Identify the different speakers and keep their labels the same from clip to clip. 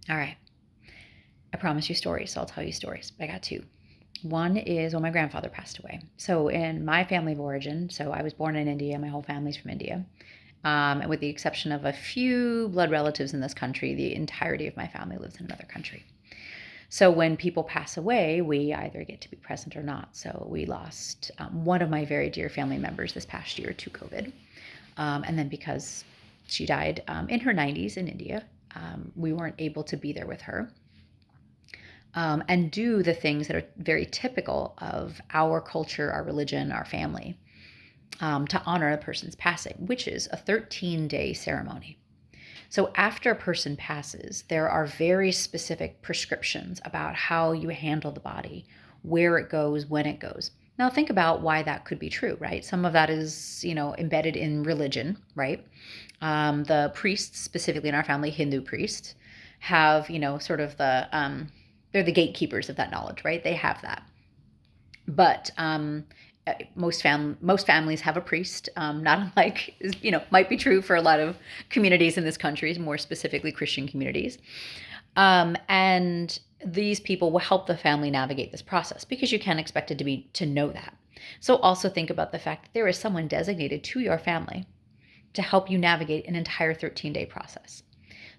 Speaker 1: All right. I promised you stories, so I'll tell you stories. I got two. One is when my grandfather passed away. So, in my family of origin, so I was born in India, my whole family's from India. And with the exception of a few blood relatives in this country, the entirety of my family lives in another country. So, when people pass away, we either get to be present or not. So, we lost one of my very dear family members this past year to COVID. And then because she died in her 90s in India, we weren't able to be there with her and do the things that are very typical of our culture, our religion, our family, to honor a person's passing, which is a 13-day ceremony. So after a person passes, there are very specific prescriptions about how you handle the body, where it goes, when it goes. Now think about why that could be true, right? Some of that is, embedded in religion, right? The priests, specifically in our family, Hindu priests, have, sort of they're the gatekeepers of that knowledge, right? They have that. But most families have a priest, not unlike might be true for a lot of communities in this country, more specifically Christian communities. And these people will help the family navigate this process because you can't expect it to know that. So also think about the fact that there is someone designated to your family to help you navigate an entire 13-day process.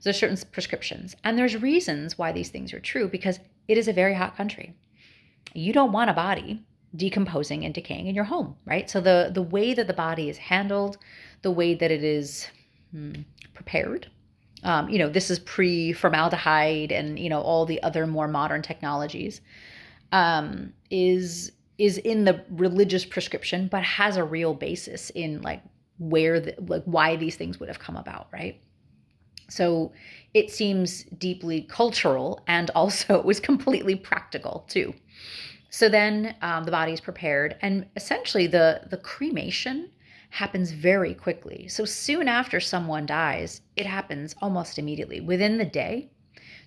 Speaker 1: So there's certain prescriptions, and there's reasons why these things are true because it is a very hot country. You don't want a body decomposing and decaying in your home, right? So the way that the body is handled, the way that it is prepared, this is pre-formaldehyde and all the other more modern technologies, is in the religious prescription, but has a real basis in why these things would have come about, right? So it seems deeply cultural, and also it was completely practical too. So then the body is prepared, and essentially the cremation happens very quickly. So soon after someone dies, it happens almost immediately. Within the day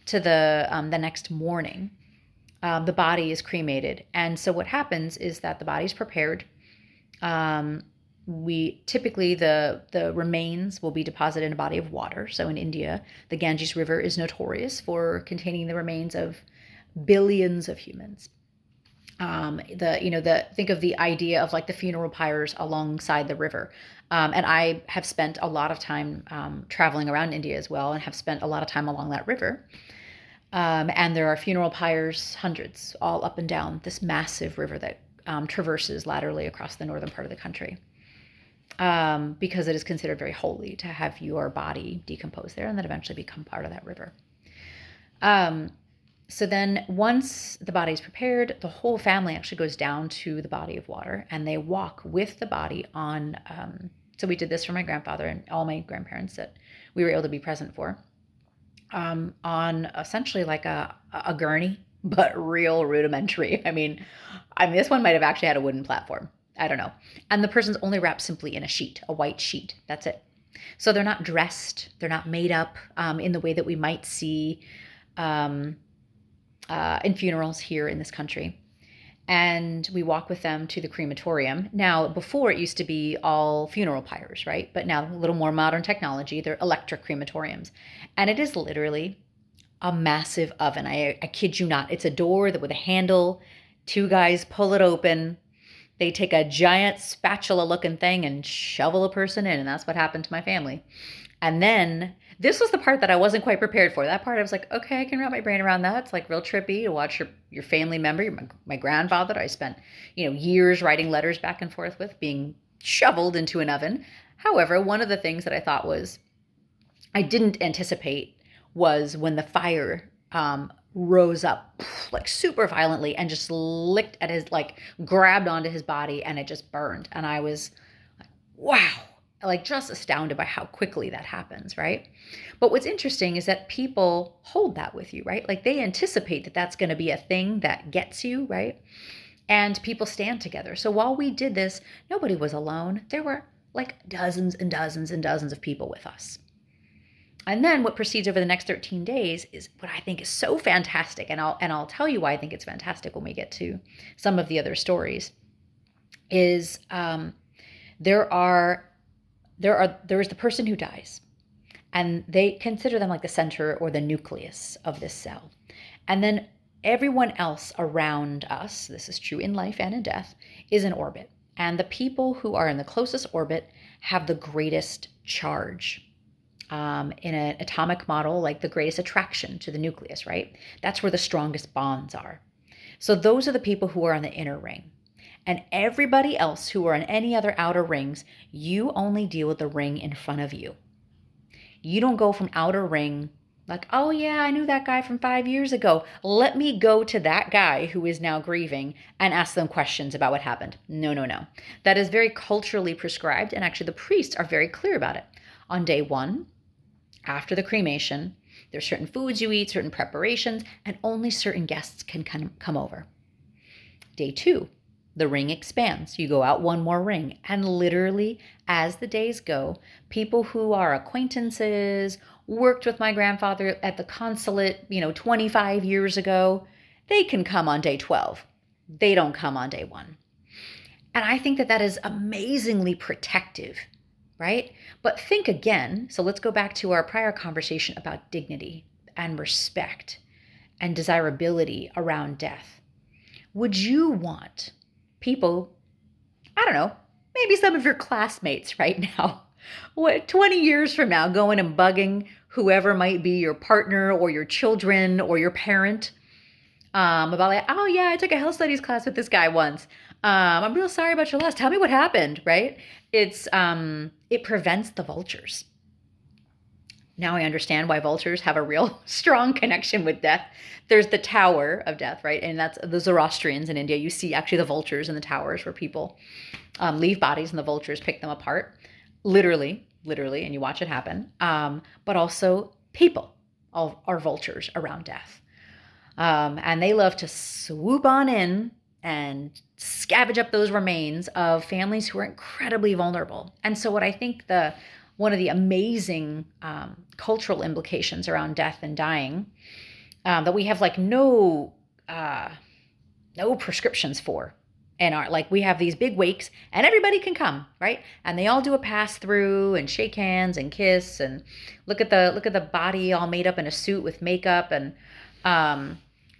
Speaker 1: to the next morning, the body is cremated. And so what happens is that the body is prepared. We typically the remains will be deposited in a body of water. So in India, the Ganges River is notorious for containing the remains of billions of humans. Think of the idea of like the funeral pyres alongside the river. And I have spent a lot of time traveling around India as well, and have spent a lot of time along that river. And there are funeral pyres, hundreds, all up and down this massive river that traverses laterally across the northern part of the country. Because it is considered very holy to have your body decompose there and then eventually become part of that river. So then once the body is prepared, the whole family actually goes down to the body of water, and they walk with the body on. So we did this for my grandfather and all my grandparents that we were able to be present for, on essentially like a gurney, but real rudimentary. I mean, this one might have actually had a wooden platform. I don't know. And the person's only wrapped simply in a white sheet. That's it. So they're not dressed. They're not made up in the way that we might see in funerals here in this country. And we walk with them to the crematorium. Now, before it used to be all funeral pyres, right? But now a little more modern technology, they're electric crematoriums. And it is literally a massive oven. I kid you not. It's a door that with a handle, two guys pull it open. They take a giant spatula looking thing and shovel a person in. And that's what happened to my family. And then this was the part that I wasn't quite prepared for. That part I was like, okay, I can wrap my brain around that. It's like real trippy to watch your family member, my grandfather, I spent, years writing letters back and forth with, being shoveled into an oven. However, one of the things that I thought was I didn't anticipate was when the fire rose up like super violently and just licked at his, like grabbed onto his body, and it just burned. And I was like, wow, like just astounded by how quickly that happens, right? But what's interesting is that people hold that with you, right? Like they anticipate that that's going to be a thing that gets you, right? And people stand together. So while we did this, nobody was alone. There were like dozens and dozens and dozens of people with us. And then what proceeds over the next 13 days is what I think is so fantastic, and I'll tell you why I think it's fantastic when we get to some of the other stories. Is there is the person who dies, And they consider them like the center or the nucleus of this cell. And then everyone else around us, this is true in life and in death, is in orbit. And the people who are in the closest orbit have the greatest charge. In an atomic model, like the greatest attraction to the nucleus, right? That's where the strongest bonds are. So those are the people who are on the inner ring. And everybody else who are on any other outer rings, you only deal with the ring in front of you. You don't go from outer ring like, oh yeah, I knew that guy from 5 years ago. Let me go to that guy who is now grieving and ask them questions about what happened. No, no, no. That is very culturally prescribed, and actually the priests are very clear about it. On day one, after the cremation, there's certain foods you eat, certain preparations, and only certain guests can come over. Day two, the ring expands. You go out one more ring. And literally, as the days go, people who are acquaintances, worked with my grandfather at the consulate, 25 years ago, they can come on day 12. They don't come on day one. And I think that that is amazingly protective, right? But think again. So let's go back to our prior conversation about dignity and respect and desirability around death. Would you want people, I don't know, maybe some of your classmates right now, 20 years from now, going and bugging whoever might be your partner or your children or your parent about like, oh yeah, I took a health studies class with this guy once. I'm real sorry about your loss. Tell me what happened, right? It prevents the vultures. Now I understand why vultures have a real strong connection with death. There's the tower of death, right? And that's the Zoroastrians in India. You see actually the vultures in the towers where people leave bodies and the vultures pick them apart. Literally, and you watch it happen. But also people are vultures around death. And they love to swoop on in and scavenge up those remains of families who are incredibly vulnerable. And so what I think one of the amazing cultural implications around death and dying that we have like no prescriptions for. And we have these big wakes and everybody can come, right? And they all do a pass through and shake hands and kiss and look at the body all made up in a suit with makeup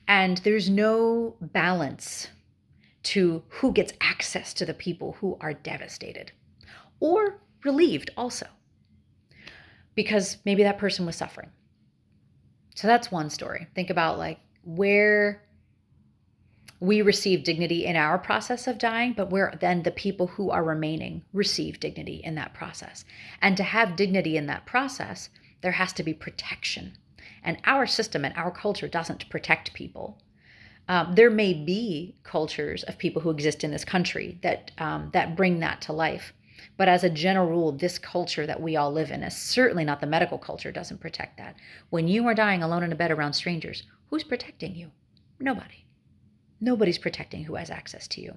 Speaker 1: and there's no balance to who gets access to the people who are devastated or relieved also, because maybe that person was suffering. So that's one story. Think about like where we receive dignity in our process of dying, but where then the people who are remaining receive dignity in that process. And to have dignity in that process, there has to be protection. And our system and our culture doesn't protect people. There may be cultures of people who exist in this country that bring that to life. But as a general rule, this culture that we all live in, is certainly not the medical culture, doesn't protect that. When you are dying alone in a bed around strangers, who's protecting you? Nobody. Nobody's protecting who has access to you.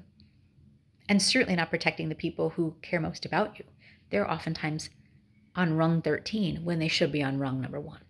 Speaker 1: And certainly not protecting the people who care most about you. They're oftentimes on rung 13 when they should be on rung number 1.